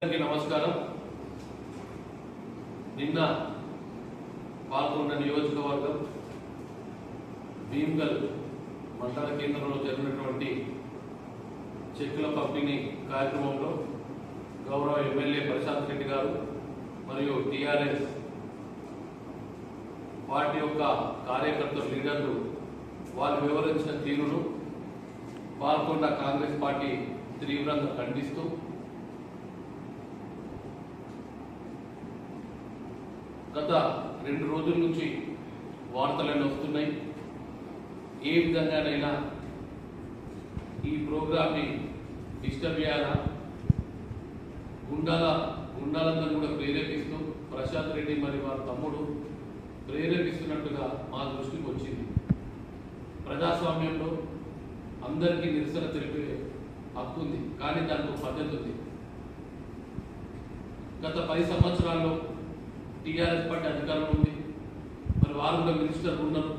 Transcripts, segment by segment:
నమస్కారం. నిన్న పాల్గొన్న నియోజకవర్గం భీమ్గల్ మండల కేంద్రంలో జరిగినటువంటి చెక్కుల పంపిణీ కార్యక్రమంలో గౌరవ ఎమ్మెల్యే ప్రశాంత్ రెడ్డి గారు మరియు టిఆర్ఎస్ పార్టీ యొక్క కార్యకర్తలు లీడర్లు వాళ్ళు వివరించిన తీరును పాల్గొన్న కాంగ్రెస్ పార్టీ తీవ్రంగా ఖండిస్తూ గత 2 రోజుల నుంచి వార్తలన్నీ వస్తున్నాయి. ఏ విధంగానైనా ఈ ప్రోగ్రామ్ని డిస్టర్బ్ చేయాలా, గుండాలందరూ కూడా ప్రేరేపిస్తూ ప్రశాంత్ రెడ్డి మరి వారి తమ్ముడు ప్రేరేపిస్తున్నట్టుగా మా దృష్టికి వచ్చింది. ప్రజాస్వామ్యంలో అందరికీ నిరసన తెలిపే హక్కు ఉంది, కానీ దానికి పద్ధతి ఉంది. గత 10 సంవత్సరాల్లో టీఆర్ఎస్ పార్టీ అధికారంలో ఉంది, మరి వారు కూడా మినిస్టర్ ఉన్నారు.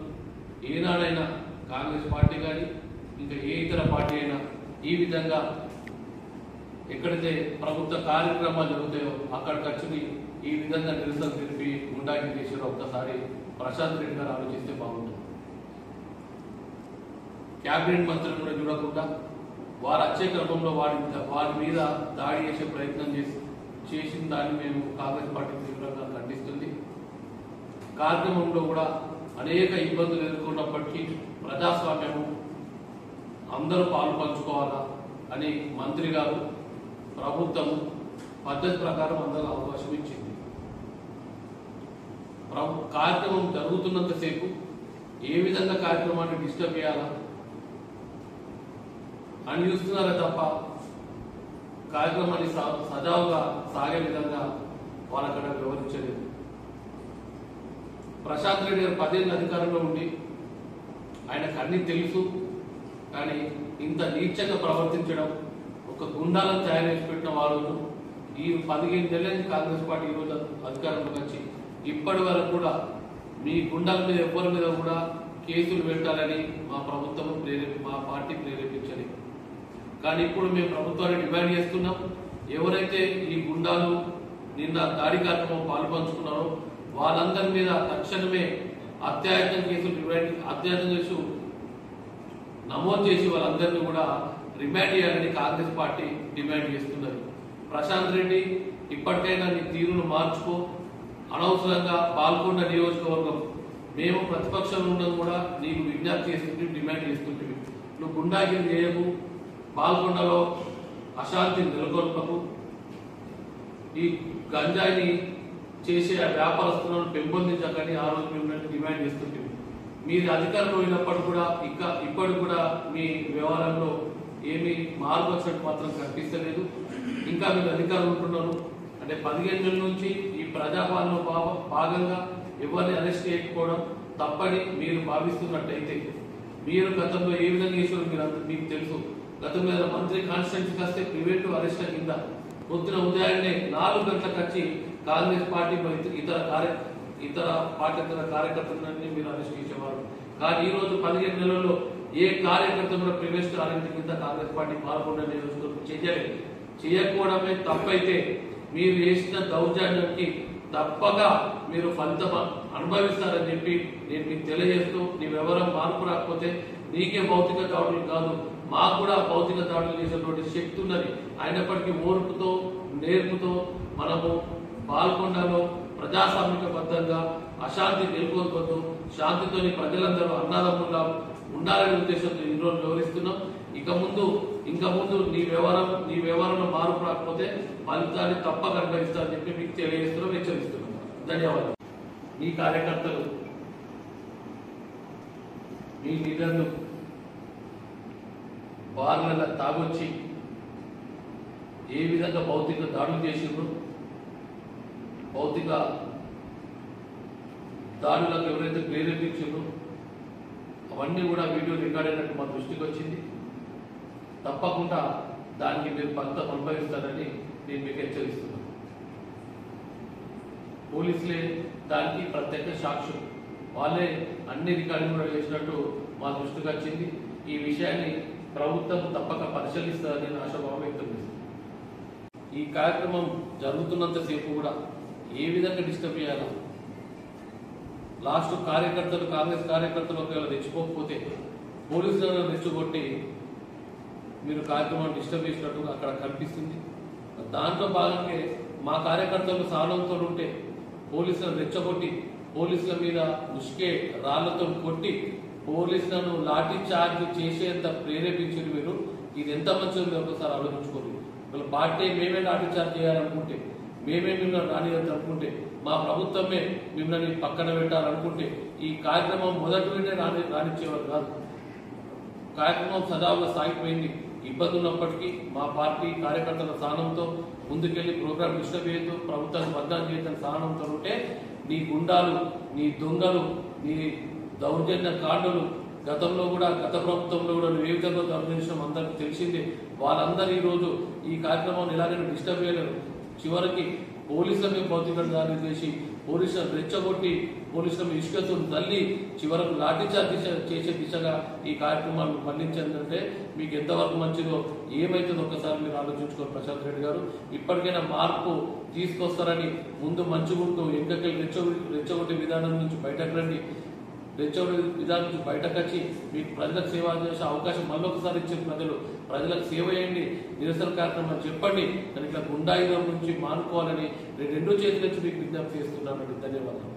ఏనాడైనా కాంగ్రెస్ పార్టీ కానీ ఇంకా ఏ ఇతర పార్టీ అయినా ఈ విధంగా ఎక్కడైతే ప్రభుత్వ కార్యక్రమాలు జరుగుతాయో అక్కడ ఖర్చుని ఈ విధంగా నిరసన తెలిపి గుండాకి చేసారో ఒక్కసారి ప్రశాంత్ రెడ్డి గారు ఆలోచిస్తే బాగుంటుంది. క్యాబినెట్ మంత్రులు కూడా చూడకుండా వారు వచ్చే క్రమంలో వారి మీద దాడి చేసే ప్రయత్నం చేసిన దాన్ని మేము కాంగ్రెస్ పార్టీ తీవ్రంగా ఖండిస్తుంది. కార్యక్రమంలో కూడా అనేక ఇబ్బందులు ఎదుర్కొన్నప్పటికీ ప్రజాస్వామ్యము అందరూ పాలు పంచుకోవాలా అని మంత్రి గారు ప్రభుత్వము పద్ధతి ప్రకారం అందరూ అవకాశం ఇచ్చింది. కార్యక్రమం జరుగుతున్నంతసేపు ఏ విధంగా కార్యక్రమాన్ని డిస్టర్బ్ చేయాలా అని చూస్తున్నారే తప్ప కార్యక్రమాన్ని సజావుగా సాగే విధంగా వాళ్ళక్కడ వివరించలేదు. ప్రశాంత్ రెడ్డి గారు 10 ఏళ్ళ అధికారంలో ఉండి ఆయనకు అన్ని తెలుసు, కానీ ఇంత నీచంగా ప్రవర్తించడం, ఒక గుండాలను తయారు చేసి పెట్టిన వాళ్ళు ఈ 15 ఏళ్ళ నుంచి కాంగ్రెస్ పార్టీ ఈరోజు అధికారంలోకి వచ్చి ఇప్పటి వరకు కూడా మీ గుండాల మీద ఎవరి మీద కూడా కేసులు పెట్టాలని మా ప్రభుత్వం మా పార్టీ ప్రేరేపించలేదు. కానీ ఇప్పుడు మేము ప్రభుత్వాన్ని డిమాండ్ చేస్తున్నాం, ఎవరైతే ఈ గుండాలు నిన్న దాడి కార్యక్రమం పాల్పంచుకున్నారో వాళ్ళందరి మీద తక్షణమే అత్యాయత్నం కేసు నమోదు చేసి వాళ్ళందరినీ కూడా రిమాండ్ చేయాలని కాంగ్రెస్ పార్టీ డిమాండ్ చేస్తున్నది. ప్రశాంత్ రెడ్డి ఇప్పటికైనా నీ తీరును మార్చుకో. అనవసరంగా పాల్గొన్న నియోజకవర్గం మేము ప్రతిపక్షంలో ఉన్నది కూడా నీకు విజ్ఞప్తి చేస్తుంటే డిమాండ్ చేస్తుంటే నువ్వు గుండాగిరి చేయకు, పాల్గొండలో అశాంతి నెలకొల్పకు, ఈ గంజాయిని చేసే వ్యాపారస్తులను పెంపొందించకని ఆ రోజు మేము డిమాండ్ చేస్తుంటే మీరు అధికారంలో అయినప్పుడు కూడా ఇప్పటికి కూడా మీ వ్యవహారంలో ఏమీ మార్పు వచ్చినట్టు మాత్రం కనిపిస్తలేదు. ఇంకా మీరు అధికారం ఉంటున్నారు అంటే 15 ఏళ్ళ నుంచి ఈ ప్రజాపాలన భాగంగా ఎవరిని అరెస్ట్ చేయకపోవడం తప్పని మీరు భావిస్తున్నట్టయితే మీరు గతంలో ఏ విధంగా చేసారో మీకు తెలుసు. గతంలో మంత్రి కాన్స్టిట్యూన్సీకి వస్తే ప్రివెంటివ్ అరెస్ట్ కింద పొద్దున ఉదయాన్నే 4 గంటలకు వచ్చి కాంగ్రెస్ పార్టీ ఇతర కార్యకర్తలన్నీ మీరు అరెస్ట్ చేసేవారు. కానీ ఈ రోజు 15 నెలల్లో ఏ కార్యకర్త కూడా ప్రివెంటివ్ అరెస్ట్ కింద కాంగ్రెస్ పార్టీ పాల్గొన్న చేయకపోవడమే తప్పైతే మీరు చేసిన దౌర్జన్యానికి తప్పక మీరు ఫలితం అనుభవిస్తారని చెప్పి నేను మీకు తెలియజేస్తూ నీవెవరం మార్పు రాకపోతే నీకే భౌతిక దాడులు కాదు మాకు కూడా భౌతిక దాడులు చేసేటువంటి శక్తి ఉన్నది. అయినప్పటికీ ఓర్పుతో నేర్పుతో మనము పాల్గొండలో ప్రజాస్వామికబద్ధంగా అశాంతి నెలకొల్పొద్దు, శాంతితోని ప్రజలందరూ అన్నదమ్ములా ఉండాలనే ఉద్దేశంతో ఈరోజు వివరిస్తున్నాం. ఇంకా ముందు నీ వ్యవహారంలో మార్పు రాకపోతే ఫలితాన్ని తప్పక అనుభవిస్తారని చెప్పి మీకు తెలియజేస్తున్నాం, హెచ్చరిస్తున్నాం. ధన్యవాదాలు. మీ కార్యకర్తలు మీ లీడర్లు బార్ల తాగొచ్చి ఏ విధంగా భౌతిక దాడులు చేసిండ్రు, భౌతిక దాడులకు ఎవరైతే ప్రేరేపించిండ్రో అవన్నీ కూడా వీడియో రికార్డ్ అయినట్టు మా దృష్టికి వచ్చింది. తప్పకుండా దానికి మీరు ఫలితం అనుభవిస్తారని నేను మీకు హెచ్చరిస్తున్నాను. పోలీసులే దానికి ప్రత్యేక సాక్ష్యం, వాళ్ళే అన్ని రికార్డింగ్ కూడా చేసినట్టు మా దృష్టికి వచ్చింది. ఈ విషయాన్ని ప్రభుత్వం తప్పక పరిశీలిస్తారని ఆశాభావం వ్యక్తం చేస్తుంది. ఈ కార్యక్రమం జరుగుతున్నంతసేపు కూడా ఏ విధంగా డిస్టర్బ్ చేయాలా, లాస్ట్ కార్యకర్తలు కాంగ్రెస్ కార్యకర్తలు ఒకవేళ తెచ్చిపోకపోతే పోలీసులను రెచ్చగొట్టి మీరు కార్యక్రమాన్ని డిస్టర్బ్ చేసినట్టుగా అక్కడ కనిపిస్తుంది. దాంట్లో భాగంగా మా కార్యకర్తలు సాధనతో ఉంటే పోలీసులను రెచ్చగొట్టి పోలీసుల మీద ఉష్కే రాళ్లతో కొట్టి పోలీసులను లాఠీ చార్జ్ చేసేంత ప్రేరేపించారు మీరు. ఇది ఎంత మంచిది ఒకసారి ఆలోచించుకోండి. వీళ్ళ పార్టీ మేమే లాఠీ చార్జ్ చేయాలనుకుంటే, మేమే మిమ్మల్ని రానియద్దనుకుంటే, మా ప్రభుత్వమే మిమ్మల్ని పక్కన పెట్టాలనుకుంటే ఈ కార్యక్రమం మొదటి రానిచ్చేవారు కాదు. కార్యక్రమం సజావుగా సాగిపోయింది. ఇబ్బంది ఉన్నప్పటికీ మా పార్టీ కార్యకర్తల స్థానంతో ముందుకెళ్లి ప్రోగ్రాం డిస్టర్బ్ చేయొద్దు, ప్రభుత్వాన్ని బద్నాం చేయొద్దని స్థానంతో ఉంటే నీ గుండాలు, నీ దొంగలు, నీ దౌర్జన్య కాండలు గతంలో కూడా గత ప్రభుత్వంలో కూడా నువ్వు ఏ విధంగా దౌర్జన్యం అందరికీ తెలిసిందే. వాళ్ళందరూ ఈరోజు ఈ కార్యక్రమాన్ని ఎలాగైనా డిస్టర్బ్ చేయలేరు. చివరికి పోలీసుల భౌతిక దాడి చేసి పోలీసులను రెచ్చగొట్టి పోలీసుల ఇసుకతో తల్లి చివరకు లాఠీచార్జ్ చేసే దిశగా ఈ కార్యక్రమాన్ని మళ్లించిందంటే మీకు ఎంతవరకు మంచిదో ఏమైతుందో ఒక్కసారి మీరు ఆలోచించుకోండి. ప్రశాంత్ రెడ్డి గారు ఇప్పటికైనా మార్పు తీసుకొస్తారని ముందు మంచిగుంటూ ఎంకకెళ్ళి రెచ్చగొట్టే విధానం నుంచి బయటకు రండి. రెచ్చగొట్టే విధానం నుంచి బయటకు వచ్చి మీకు ప్రజలకు సేవ చేసే అవకాశం మళ్ళొకసారి ఇచ్చే ప్రజలకు సేవ చేయండి, నిరసన కార్యక్రమాలు చెప్పండి. కానీ ఇట్లా గుండాయుధం నుంచి మానుకోవాలని రెండు చేతుల నుంచి మీకు విజ్ఞప్తి చేస్తున్నానండి. ధన్యవాదాలు.